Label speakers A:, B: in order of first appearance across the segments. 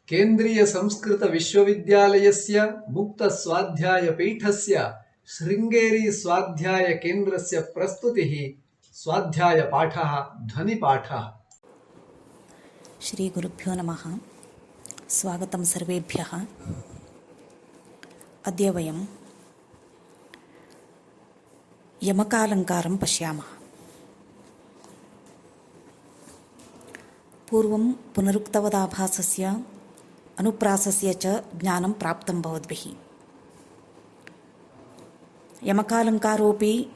A: केन्द्रीय संस्कृत विश्वविद्यालयस्य मुक्तस्वाध्यायपीठस्य शृङ्गेरी स्वाध्याय केन्द्रस्य प्रस्तुतिः स्वाध्यायपाठः ध्वनिपाठः।
B: श्री गुरुभ्यो नमः। स्वागतं सर्वेभ्यः। अद्य वयं यमकालङ्कारं पश्यामः। पूर्वं पुनरुक्तवदाभासस्य अनुप्रासस्य च ज्ञानं प्राप्तं भवद्भिः। यमकालङ्कारोऽपि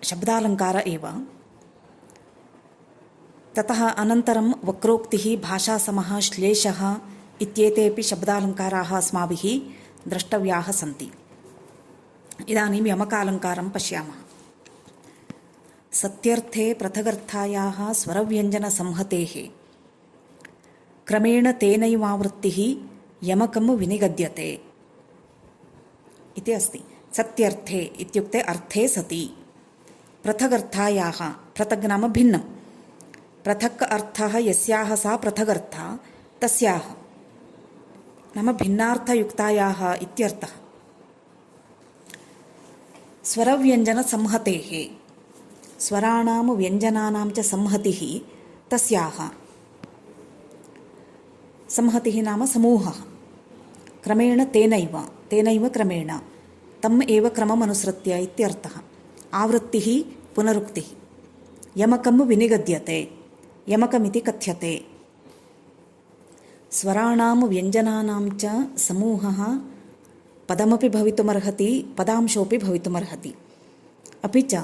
B: शब्दालङ्कार एव। ततः अनन्तरं वक्रोक्तिः, भाषासमः, श्लेषः इत्येतेऽपि शब्दालङ्काराः अस्माभिः द्रष्टव्याः सन्ति। इदानीं यमकालङ्कारं पश्यामः। सत्यर्थे पृथगर्थायाः स्वरव्यञ्जनसंहतेः क्रमेण तेनैवावृत्तिः यमकं विनिगद्यते इति अस्ति। सत्यर्थे इत्युक्ते अर्थे सति, पृथगर्थायाः, पृथग् नाम भिन्नं, पृथक् अर्थः यस्याः सा पृथगर्था तस्याः नाम भिन्नार्थयुक्तायाः इत्यर्थः। स्वरव्यञ्जनसंहतेः, स्वराणां व्यञ्जनानां च संहतिः तस्याः, संहतिः नाम समूहः, क्रमेण तेनैव, तेनैव क्रमेण, तम् एव क्रममनुसृत्य इत्यर्थः। आवृत्तिः पुनरुक्तिः। यमकं विनिगद्यते, यमकमिति कथ्यते। स्वराणां व्यञ्जनानां च समूहः पदमपि भवितुमर्हति, पदांशोऽपि भवितुमर्हति। अपि च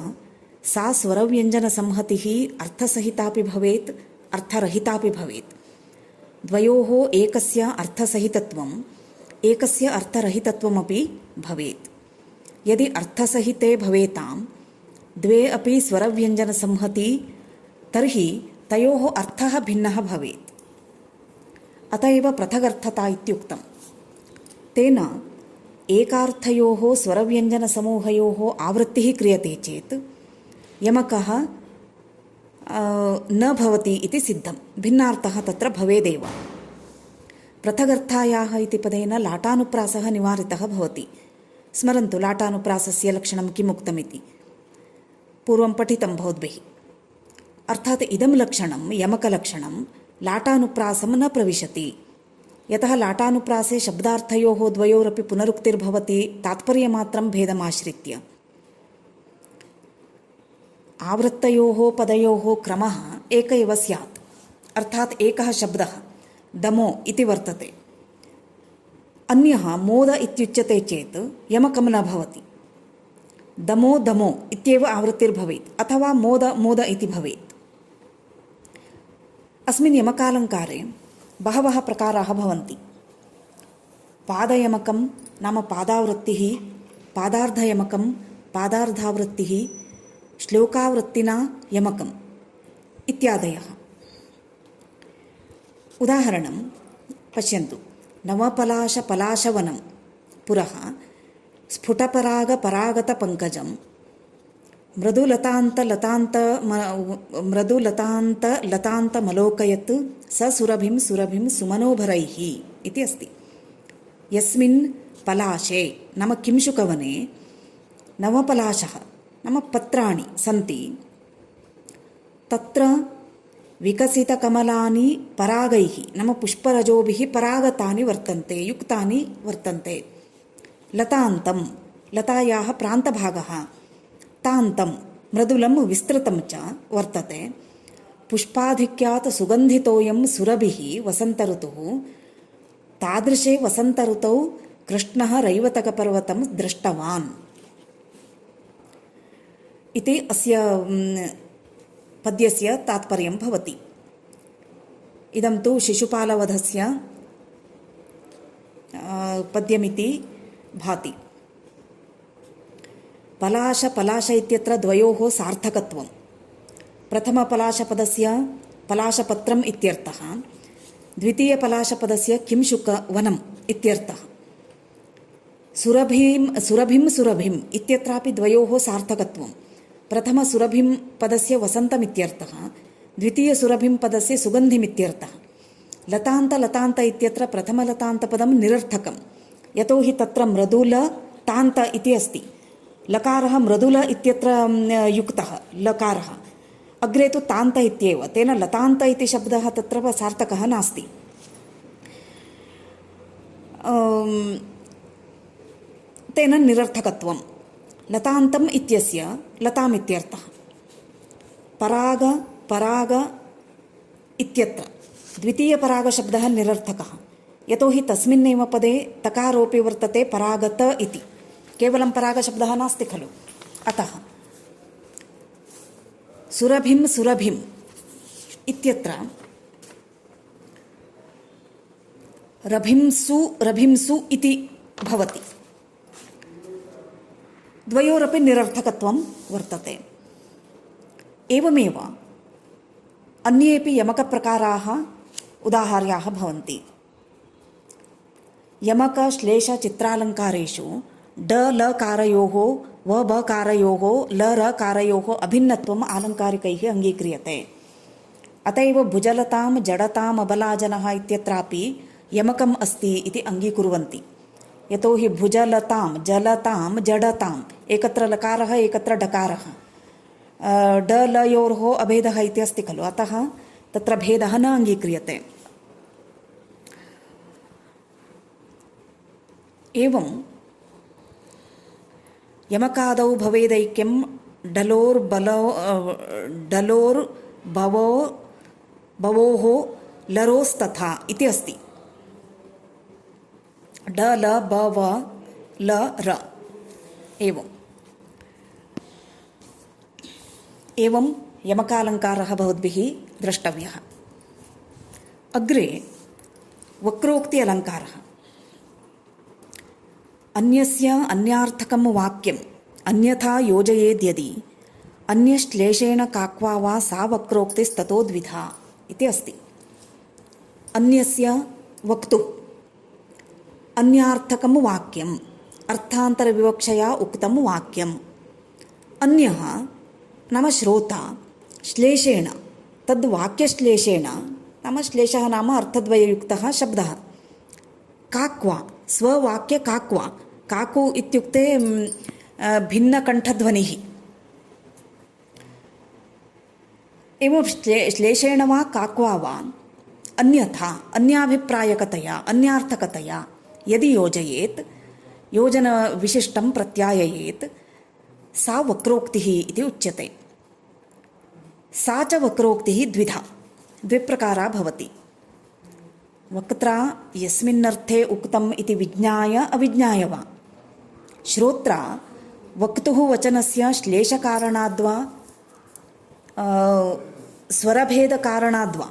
B: सा स्वरव्यञ्जनसंहतिः अर्थसहितापि भवेत्, अर्थरहितापि भवेत्। द्वयोः एकस्य अर्थसहितत्वम्, एकस्य अर्थरहितत्वमपि भवेत्। यदि अर्थसहिते भवेतां द्वे अपि स्वरव्यञ्जनसंहति, तर्हि तयोः अर्थः भिन्नः भवेत्। अत एव पृथगर्थता इत्युक्तम्। तेन एकार्थयोः स्वरव्यञ्जनसमूहयोः आवृत्तिः क्रियते चेत् यमकः न भवति इति सिद्धं। भिन्नार्थः तत्र भवेदेव। पृथगर्थायाः इति पदेन लाटानुप्रासः निवारितः भवति। स्मरन्तु लाटानुप्रासस्य लक्षणं किम् उक्तमिति। पूर्वं पठितं भवद्भिः। अर्थात् इदं लक्षणं, यमकलक्षणं, लाटानुप्रासं न प्रविशति। यतः लाटानुप्रासे शब्दार्थयोः द्वयोरपि पुनरुक्तिर्भवति, तात्पर्यमात्रं भेदमाश्रित्य। आवृत्तयोः पदयोः क्रमः एक एव स्यात्। अर्थात् एकः शब्दः दमो इति वर्तते, अन्यः मोद इत्युच्यते चेत् यमकं न भवति। दमो दमो इत्येव आवृत्तिर्भवेत्, अथवा मोद मोद इति भवेत्। अस्मिन् यमकालङ्कारे बहवः प्रकाराः भवन्ति। पादयमकं नाम पादावृत्तिः, पादार्धयमकं, पादार्धावृत्तिः, श्लोकावृत्तिना यमकम् इत्यादयः। उदाहरणं पश्यन्तु। नवपलाशपलाशवनं पुरः स्फुटपरागपरागतपङ्कजं मृदुलतान्तलतान्तमलोकयत् स सुरभिं सुरभिं सुमनोभरैः इति अस्ति। यस्मिन् पलाशे नाम किंशुकवने नवपलाशः नाम पत्राणि सन्ति, तत्र विकसितकमलानि परागैः नाम पुष्परजोभिः परागतानि वर्तन्ते, युक्तानि वर्तन्ते। लतान्तं, लतायाः प्रान्तभागः, तान्तं मृदुलं विस्तृतं च वर्तते। पुष्पाधिक्यात् सुगन्धितोऽयं सुरभिः वसन्तऋतुः। तादृशे वसन्तऋतौ कृष्णः रैवतकपर्वतं दृष्टवान् इति अस्य पद्यस्य तात्पर्यं भवति। इदं तु शिशुपालवधस्य पद्यमिति भाति। पलाश पलाश इत्यत्र द्वयोः सार्थकत्वं। प्रथमपलाशपदस्य पलाशपत्रम् इत्यर्थः, द्वितीयपलाशपदस्य किंशुकवनम् इत्यर्थः। सुरभिं सुरभिम् इत्यत्रापि द्वयोः सार्थकत्वं। प्रथमसुरभिं पदस्य वसन्तमित्यर्थः, द्वितीयसुरभिं पदस्य सुगन्धिमित्यर्थः। लतान्त लतान्त इत्यत्र प्रथमलतान्तपदं निरर्थकं यतोहि तत्र मृदुल तान्त इति अस्ति। लकारः मृदुल इत्यत्र युक्तः लकारः, अग्रे तु तान्त इत्येव, तेन लतान्त इति शब्दः तत्र सार्थकः नास्ति। तेन निरर्थकत्वं। लतान्तम् इत्यस्य लताम् इत्यर्थः। पराग पराग इत्यत्र द्वितीयपरागशब्दः निरर्थकः, यतोहि तस्मिन्नेव पदे तकारोऽपि वर्तते परागत इति, केवलं परागशब्दः नास्ति खलु। अतः सुरभिं सुरभिम् इत्यत्र रभिंसु रभिंसु इति भवति। द्वयोरपि निरर्थकत्वं वर्तते। एवमेव अन्येपि यमकप्रकाराः उदाहार्याः भवन्ति। यमकश्लेषचित्रालङ्कारेषु ड लकारयोः व बकारयोः ल रकारयोः अभिन्नत्वम् आलङ्कारिकैः अङ्गीक्रियते। अत एव भुजलतां जडताम् अबलाजनः इत्यत्रापि यमकम् अस्ति इति अङ्गीकुर्वन्ति। यतोहि भुजलतां जलतां जडताम् एकत्र लकारः एकत्र डकारः, ड लयोः अभेदः इति अस्ति खलु, अतः तत्र भेदः न अङ्गीक्रियते। एवं यमकादौ भवेदैक्यं डलोर्भवोः लरोस्तथा इति अस्ति। ड ल ब व ल र एवं यमकालङ्कारः भवद्भिः द्रष्टव्यः। अग्रे वक्रोक्ति अलङ्कारः। अन्यस्य अन्यार्थकं वाक्यम् अन्यथा योजयेद्यदि अन्यश्लेषेण काक्वा वा सा वक्रोक्तिस्ततो द्विधा इति अस्ति। अन्यस्य वक्तुः अन्यार्थकं वाक्यम् अर्थान्तरविवक्षया उक्तं वाक्यम्। अन्यः नाम श्रोता श्लेषेण तद्वाक्यश्लेषेण, नाम श्लेषः नाम अर्थद्वययुक्तः शब्दः। काक्वा स्ववाक्य काक्वा, काकु इत्युक्ते भिन्नकण्ठध्वनिः। एवं श्लेषेण वा काक्वा वा अन्यथा अन्याभिप्रायकतया अन्यार्थकतया यदि योजयेत्, योजनविशिष्टं प्रत्याययेत्, सा वक्रोक्तिः इति उच्यते। सा च वक्रोक्तिः द्विधा द्विप्रकारा भवति। वक्त्रा यस्मिन्नर्थे उक्तम् इति विज्ञाय अविज्ञाय वा। श्रोत्रा वक्तुः वचनस्य श्लेषकारणाद्वा स्वरभेदकारणाद्वा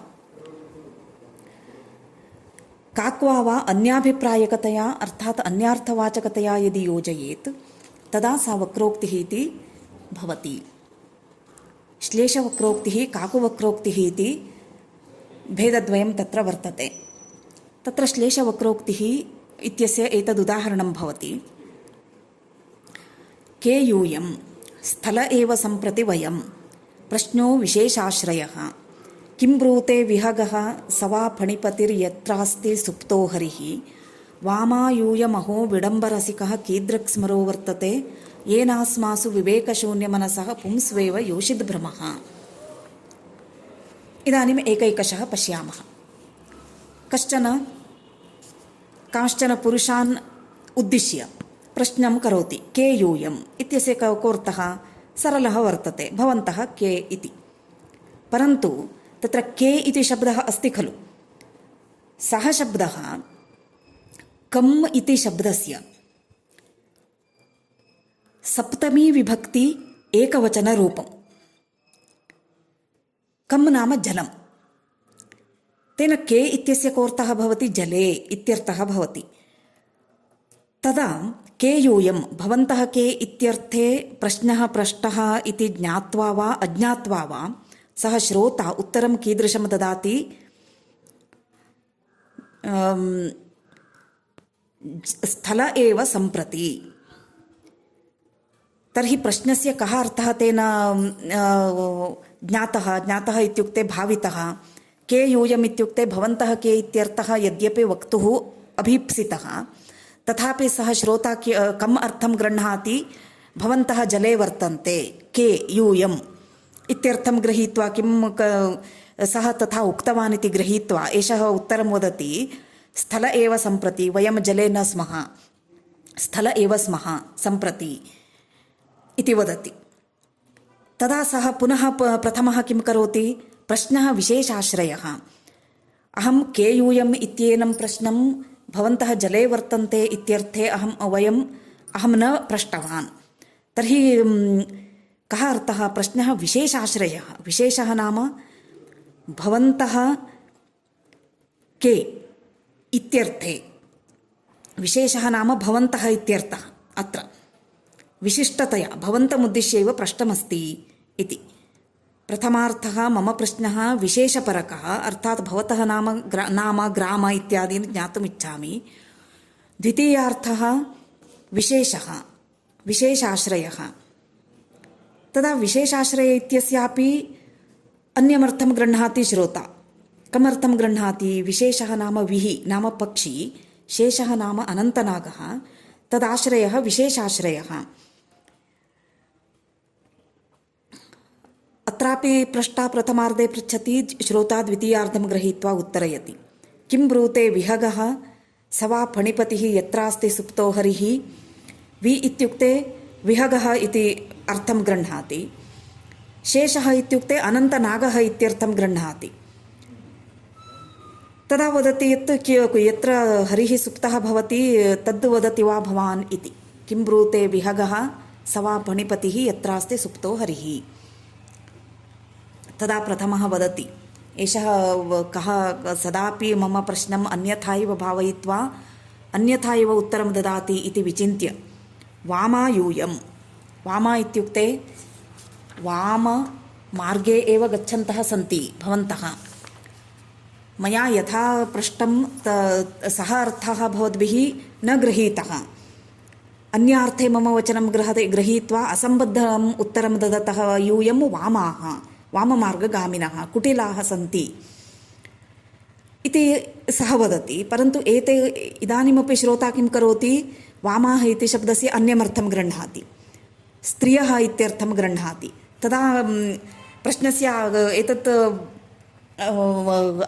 B: काक्वा वा अन्याभिप्रायकतया अर्थात् अन्यार्थवाचकतया यदि योजयेत् तदा सा वक्रोक्तिः इति भवति। श्लेषवक्रोक्तिः काकुवक्रोक्तिः इति भेदद्वयं तत्र वर्तते। तत्र श्लेषवक्रोक्तिः इत्यस्य एतदुदाहरणं भवति। के यूयं स्थल एव सम्प्रति वयं प्रश्नो विशेषाश्रयः किं ब्रूते विहगः स वा फणिपतिर्यत्रास्ति सुप्तो हरिः वामायूयमहो विडम्बरसिकः कीदृक्स्मरो वर्तते येनास्मासु विवेकशून्यमनसः पुंस्वेव योषिद्भ्रमः। इदानीम् एकैकशः पश्यामः। कांश्चन पुरुषान् उद्दिश्य प्रश्नं करोति, के यूयम् इत्यस्य कोऽर्थः सरलः वर्तते, भवन्तः के इति। परन्तु तत्र के इति शब्दः अस्ति खलु, सः शब्दः कम् इति शब्दस्य सप्तमी विभक्ति एकवचनरूपम्। कम् नाम जलम्। तेन के इत्यस्य कोऽर्थः भवति, जले इत्यर्थः भवति। तदा के यूयं भवन्तः के इत्यर्थे प्रश्नः पृष्टः इति ज्ञात्वा वा अज्ञात्वा वा सः श्रोता उत्तरं कीदृशं ददाति, स्थल एव सम्प्रति। तर्हि प्रश्नस्य कः अर्थः तेन ज्ञातः इत्युक्ते भावितः, के यूयम् इत्युक्ते भवन्तः के इत्यर्थः यद्यपि वक्तुः अभीप्सितः तथापि सः श्रोता कम् अर्थं गृह्णाति भवन्तः जले वर्तन्ते के यूयम् इत्यर्थं गृहीत्वा सः तथा उक्तवान् इति गृहीत्वा एषः उत्तरं वदति स्थल एव सम्प्रति वयं जले न स्मः स्थल एव स्मः सम्प्रति इति वदति। तदा सः पुनः प्रथमः किं करोति प्रश्नः विशेषाश्रयः अहं के यूयम् इत्येनं प्रश्नं भवन्तः जले वर्तन्ते इत्यर्थे अहं न पृष्टवान् तर्हि कः अर्थः प्रश्नः विशेषाश्रयः विशेषः नाम भवन्तः के इत्यर्थे विशेषः नाम भवन्तः इत्यर्थः अत्र विशिष्टतया भवन्तमुद्दिश्य एव पृष्टमस्ति इति प्रथमार्थः मम प्रश्नः विशेषपरकः अर्थात् भवतः नाम ग्राम इत्यादीनि ज्ञातुम् इच्छामि। द्वितीयार्थः विशेषः विशेषाश्रयः तदा विशेषाश्रय इत्यस्यापि अन्यमर्थं गृह्णाति श्रोता कमर्थं गृह्णाति विशेषः नाम विहि नाम पक्षी शेषः नाम अनन्तनागः तदाश्रयः विशेषाश्रयः। अत्रापि पृष्टा प्रथमार्धे पृच्छति श्रोता द्वितीयार्धं गृहीत्वा उत्तरयति किं ब्रूते विहगः स वा फणिपतिः यत्रास्ति सुप्तो हरिः वि इत्युक्ते विहगः इति अर्थं गृह्णाति शेषः इत्युक्ते अनन्तनागः इत्यर्थं गृह्णाति। तदा वदति यत् यत्र हरिः सुप्तः भवति तद् वदति वा भवान् इति किं ब्रूते विहगः स वा फणिपतिः यत्रास्ति सुप्तो हरिः। तदा प्रथमः वदति एषः कः सदापि मम प्रश्नम् अन्यथा एव भावयित्वा अन्यथा एव उत्तरं ददाति इति विचिन्त्य वामायूयं वामा इत्युक्ते वाममार्गे एव गच्छन्तः सन्ति भवन्तः मया यथा पृष्टं सः अर्थः भवद्भिः न गृहीतः अन्यार्थे मम वचनं गृहीत्वा असम्बद्धम् उत्तरं ददतः यूयं वामाः वाममार्गगामिनः कुटिलाः सन्ति इति सः वदति। परन्तु एते इदानीमपि श्रोता किं करोति वामाः इति शब्दस्य अन्यमर्थं गृह्णाति स्त्रियः इत्यर्थं गृह्णाति। तदा प्रश्नस्य एतत्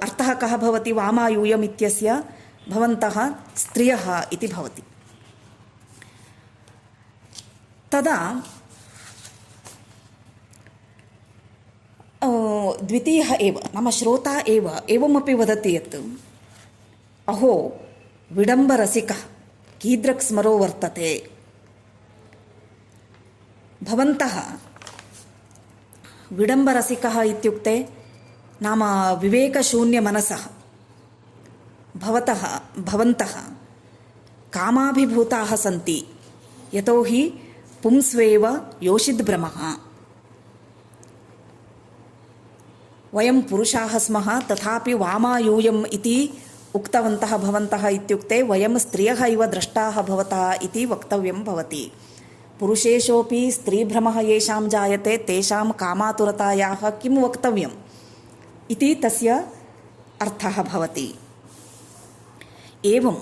B: अर्थः कः भवति वामायूयम् इत्यस्य भवन्तः स्त्रियः इति भवति। तदा द्वितीयः एव नाम श्रोता एव एवमपि वदति यत् अहो विडम्बरसिकः कीदृक् स्मरो वर्तते भवन्तः विडम्बरसिकः इत्युक्ते नाम विवेकशून्यमनसः भवन्तः कामाभिभूताः सन्ति यतोहि पुंस्वेव योषिद्भ्रमः वयं पुरुषाः स्मः तथापि वामायूयम् इति उक्तवन्तः भवन्तः इत्युक्ते वयं स्त्रियः इव द्रष्टाः भवता इति वक्तव्यं भवति। पुरुषेषोऽपि स्त्रीभ्रमः येषां जायते तेषां कामातुरतायाः किं वक्तव्यम् इति तस्य अर्थः भवति। एवं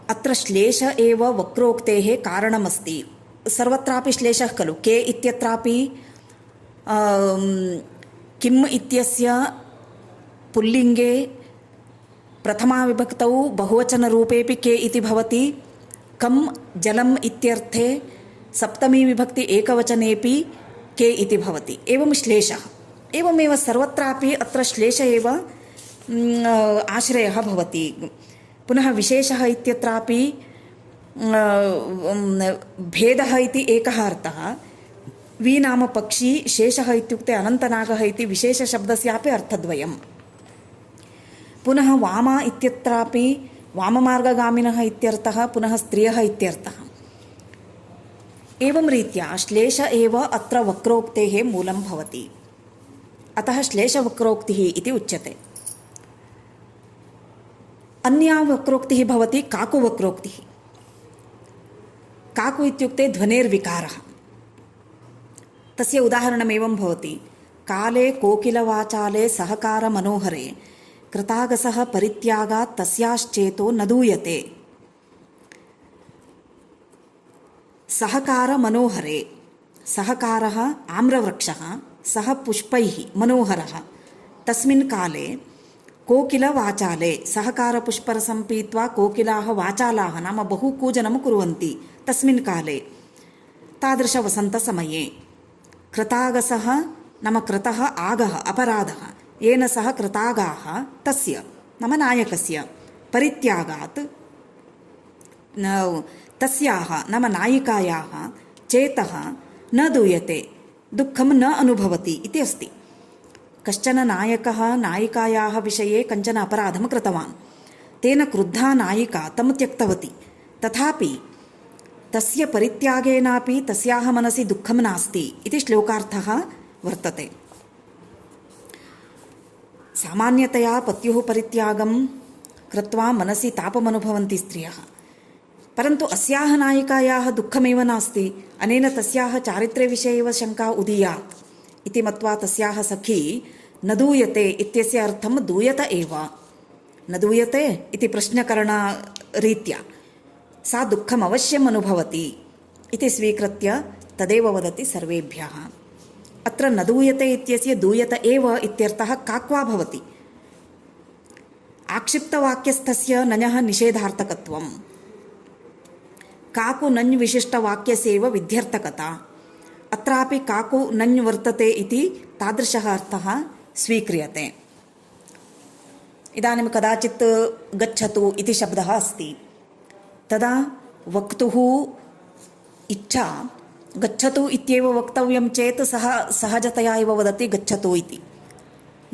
B: अत्र श्लेष एव वक्रोक्तेः कारणमस्ति। सर्वत्रापि श्लेषः खलु के इत्यत्रापि किम् इत्यस्य पुल्लिङ्गे प्रथमाविभक्तौ बहुवचनरूपेऽपि के इति भवति कं जलम् इत्यर्थे सप्तमीविभक्ति एकवचनेऽपि के इति भवति। एवं श्लेषः एवमेव सर्वत्रापि अत्र श्लेष एव आश्रयः भवति। पुनः विशेषः इत्यत्रापि भेदः इति एकः अर्थः वि नाम पक्षी शेषः इत्युक्ते अनन्तनागः इति विशेषशब्दस्यापि अर्थद्वयम्। पुनः वामा इत्यत्रापि वाममार्गगामिनः इत्यर्थः पुनः स्त्रियः इत्यर्थः। एवं रीत्या श्लेष एव अत्र वक्रोक्तेः मूलं भवति। अतः श्लेषवक्रोक्तिः इति उच्यते। अन्या वक्रोक्तिः भवति काकुवक्रोक्तिः। काकु इत्युक्ते ध्वनेर्विकारः। तस्य उदाहरणम् एवं भवति काले कोकिलवाचाले सहकारमनोहरे कृतागसः परित्यागात् तस्याश्चेतो न दूयते। सहकारमनोहरे, सहकारः आम्रवृक्षः, सः पुष्पैः मनोहरः, तस्मिन् काले कोकिलवाचाले, सहकारपुष्परसं पीत्वा कोकिलाः वाचालाः नाम बहु कूजनं कुर्वन्ति तस्मिन् काले, तादृशवसन्तसमये कृतागसः नाम कृतः आगः अपराधः येन सह कृतागाः तस्य नाम नायकस्य परित्यागात् तस्याः नाम नायिकायाः चेतः न दूयते, दुःखं न अनुभवति इति अस्ति। कश्चन नायकः नायिकायाः विषये कञ्चन अपराधं कृतवान्, तेन क्रुद्धा नायिका तं त्यक्तवती, तथापि तस्य परित्यागेनापि तस्याः मनसि दुःखं नास्ति इति श्लोकार्थः वर्तते। सामान्यतया पत्युः परित्यागं कृत्वा मनसि तापमनुभवन्ति स्त्रियः, परन्तु अस्याः नायिकायाः दुःखमेव नास्ति, अनेन तस्याः चारित्र्यविषये एव शङ्का उदीयात् इति मत्वा तस्याः सखी न दूयते इत्यस्य अर्थं दूयत एव, न दूयते इति प्रश्नकरणरीत्या सा दुःखम् अवश्यम् अनुभवति इति स्वीकृत्य तदेव वदति सर्वेभ्यः। अत्र न दूयते इत्यस्य दूयत एव इत्यर्थः काक्वा भवति। आक्षिप्तवाक्यस्थस्य नञः निषेधार्थकत्वम्, काकु नञ् विशिष्टवाक्यस्यैव विध्यर्थकता, अत्रापि काकु नञ् वर्तते इति तादृशः अर्थः स्वीक्रियते। इदानीं कदाचित् गच्छतु इति शब्दः अस्ति, तदा वक्तुः इच्छा गच्छतु इत्येव वक्तव्यं चेत् सः सहजतया एव वदति गच्छतु इति।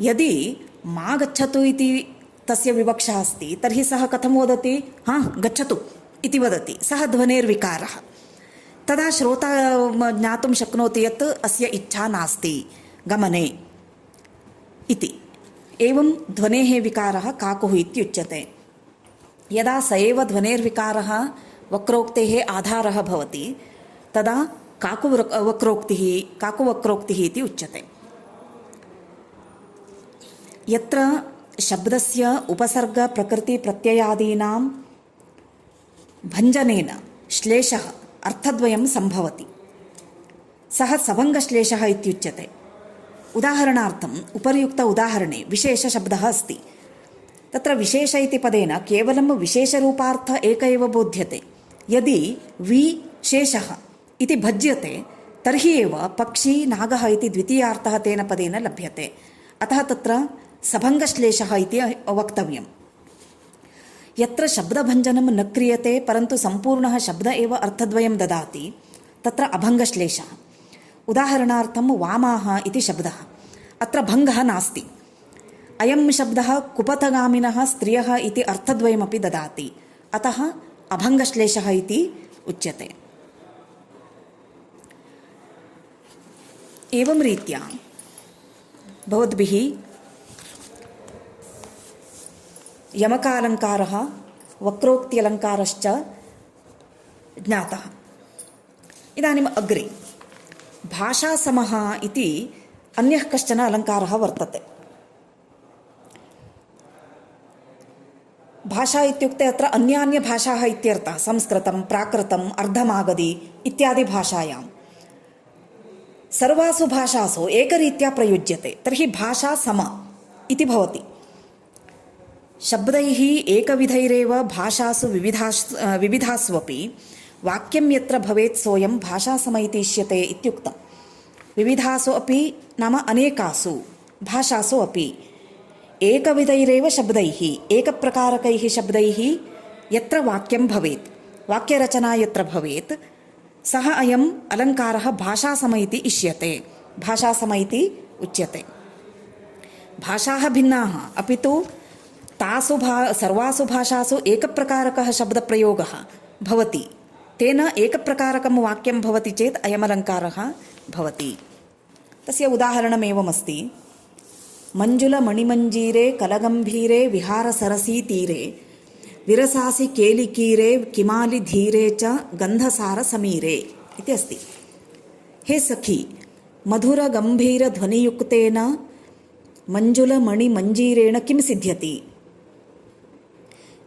B: यदि मा गच्छतु इति तस्य विवक्षा अस्ति तर्हि सः कथं वदति, हा गच्छतु इति वदति, सः ध्वनेर्विकारः। तदा श्रोता ज्ञातुं शक्नोति यत् अस्य इच्छा नास्ति गमने इति। एवं ध्वनेः विकारः काकुः इत्युच्यते। यदा स एव ध्वनेर्विकारः वक्रोक्तेः आधारः भवति तदा काकुवक्रोक्तिः इति उच्यते। यत्र शब्दस्य उपसर्गप्रकृतिप्रत्ययादीनां भञ्जनेन श्लेषः अर्थद्वयं सम्भवति, सः सभङ्गश्लेषः इत्युच्यते। उदाहरणार्थम् उपर्युक्त उदाहरणे विशेषशब्दः अस्ति, तत्र विशेष इति पदेन केवलं विशेषरूपार्थ एक एव बोध्यते। यदि विशेषः इति भज्यते तर्हि एव पक्षी नागः इति द्वितीयार्थः तेन पदेन लभ्यते, अतः तत्र सभङ्गश्लेषः इति वक्तव्यम्। यत्र शब्दभञ्जनं न क्रियते परन्तु सम्पूर्णः शब्द एव अर्थद्वयं ददाति तत्र अभङ्गश्लेषः। उदाहरणार्थं वामाः इति शब्दः, अत्र भङ्गः नास्ति। अयं शब्दः कुपथगामिनः स्त्रियः इति अर्थद्वयमपि ददाति, अतः अभङ्गश्लेषः इति उच्यते। एवं रीत्या भवद्भिः यमकालङ्कारः वक्रोक्त्यलङ्कारश्च ज्ञातः। इदानीम् अग्रे भाषासमः इति अन्यः कश्चन अलङ्कारः वर्तते। भाषा इत्युक्ते अत्र अन्यान्यभाषाः इत्यर्थः, संस्कृतं, प्राकृतम्, अर्धमागधी इत्यादि भाषायां सर्वासु भाषासु एकरीत्या प्रयुज्यते, तर्हि भाषा सम इति भवति। शब्दैः एकविधैरेव भाषासु विविधास्वपि वाक्यं यत्र भवेत् सोऽयं भाषासम इति इष्यते इत्युक्तम्। विविधासु अपि नाम अनेकासु भाषासु अपि एकविधैरेव शब्दैः एकप्रकारकैः शब्दैः यत्र वाक्यं भवेत्, वाक्यरचना यत्र भवेत्, सः अयम् अलङ्कारः भाषासम इति इष्यते, भाषासम इति उच्यते। भाषाः भिन्नाः, अपि तु तासु सर्वासु भाषासु एकप्रकारकः शब्दप्रयोगः भवति, तेन एकप्रकारकं वाक्यं भवति चेत् अयमलङ्कारः भवति। तस्य उदाहरणमेवमस्ति, मञ्जुलमणिमञ्जीरे कलगम्भीरे विहारसरसीतीरे विरसासि केलिकीरे किमालिधीरे च गन्धसारसमीरे इति अस्ति। हे सखी, मधुरगम्भीरध्वनियुक्तेन मञ्जुलमणिमञ्जीरेण किं सिद्ध्यति?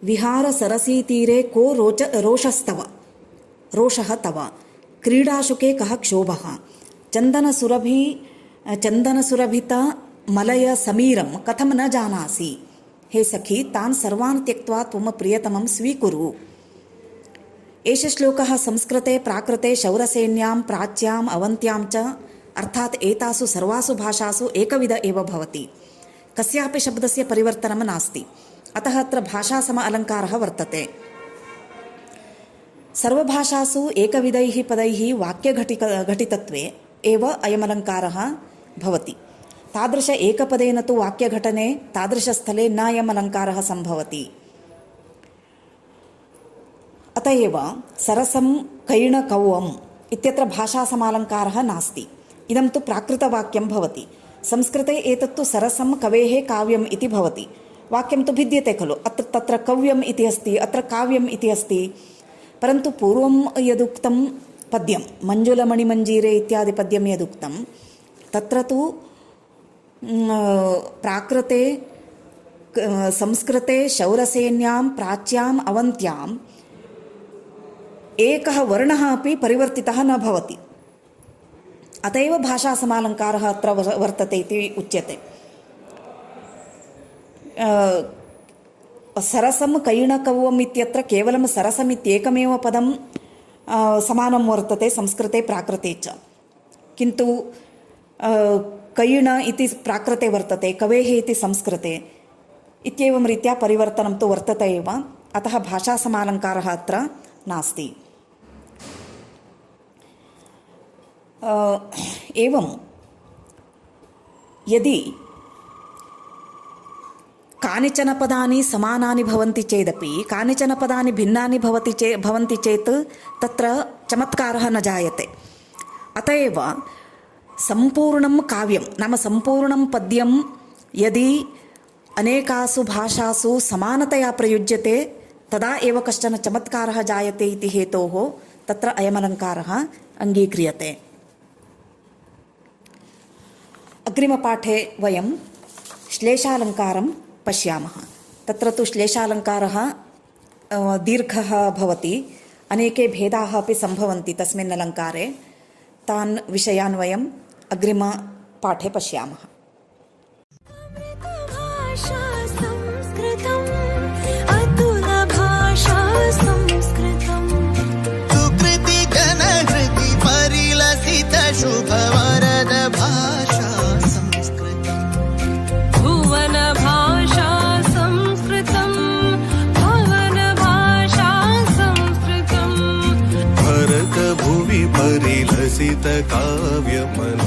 B: विहारसरसीतीरे को रोषस्तव रोषः तव? क्रीडाशुके कः क्षोभः? चन्दनसुरभितमलयसमीरं कथं न जानासि? हे सखी, तान् सर्वान् त्यक्त्वा त्वं प्रियतमं स्वीकुरु। एष श्लोकः संस्कृते प्राकृते शौरसेन्यां प्राच्याम् अवन्त्यां च अर्थात् एतासु सर्वासु भाषासु एकविध एव भवति। कस्यापि शब्दस्य परिवर्तनं नास्ति। अतः अत्र भाषासम अलङ्कारः वर्तते। सर्वभाषासु एकविधैः पदैः वाक्यघटितत्वे एव अयमलङ्कारः भवति। तादृश एकपदेन तु वाक्यघटने तादृशस्थले न अयमलङ्कारः सम्भवति। अत एव सरसं कैणकौवम् इत्यत्र भाषासमालङ्कारः नास्ति। इदं तु प्राकृतवाक्यं भवति। संस्कृते एतत्तु सरसं कवेः काव्यम् इति भवति। वाक्यं तु भिद्यते खलु। तत्र कव्यम् इति अस्ति, अत्र काव्यम् इति अस्ति। परन्तु पूर्वं यदुक्तं पद्यं मञ्जुलमणिमञ्जीरे इत्यादि पद्यं यदुक्तं तत्र तु प्राकृते संस्कृते शौरसेन्यां प्राच्याम् अवन्त्याम् एकः वर्णः अपि परिवर्तितः न भवति। अत एव भाषासमालङ्कारः अत्र वर्तते इति उच्यते। सरसं कैणकौवम् इत्यत्र केवलं सरसम् इत्येकमेव पदं समानं वर्तते संस्कृते प्राकृते च। किन्तु कैण इति प्राकृते वर्तते, कवेः इति संस्कृते इत्येवं रीत्या परिवर्तनं तु वर्तते एव। अतः भाषासमालङ्कारः अत्र नास्ति। एवं यदि कानिचन पदानि समानानि भवन्ति चेदपि कानिचन पदानि भिन्नानि भवन्ति चेत् तत्र चमत्कारः न जायते। अत एव सम्पूर्णं काव्यं नाम सम्पूर्णं पद्यं यदि अनेकासु भाषासु समानतया प्रयुज्यते तदा एव कश्चन चमत्कारः जायते इति हेतोः तत्र अयमलङ्कारः अङ्गीक्रियते। अग्रिमपाठे वयं श्लेषालङ्कारं पश्यामः। तत्र तु श्लेषालङ्कारः दीर्घः भवति। अनेके भेदाः अपि सम्भवन्ति तस्मिन् अलङ्कारे। तान् विषयान् वयम् अग्रिमपाठे पश्यामः।
C: शुभवरद भाषा संस्कृतं भुवन भाषा संस्कृतं भवन भाषा संस्कृतं भरत भुवि परिलसित काव्यमनु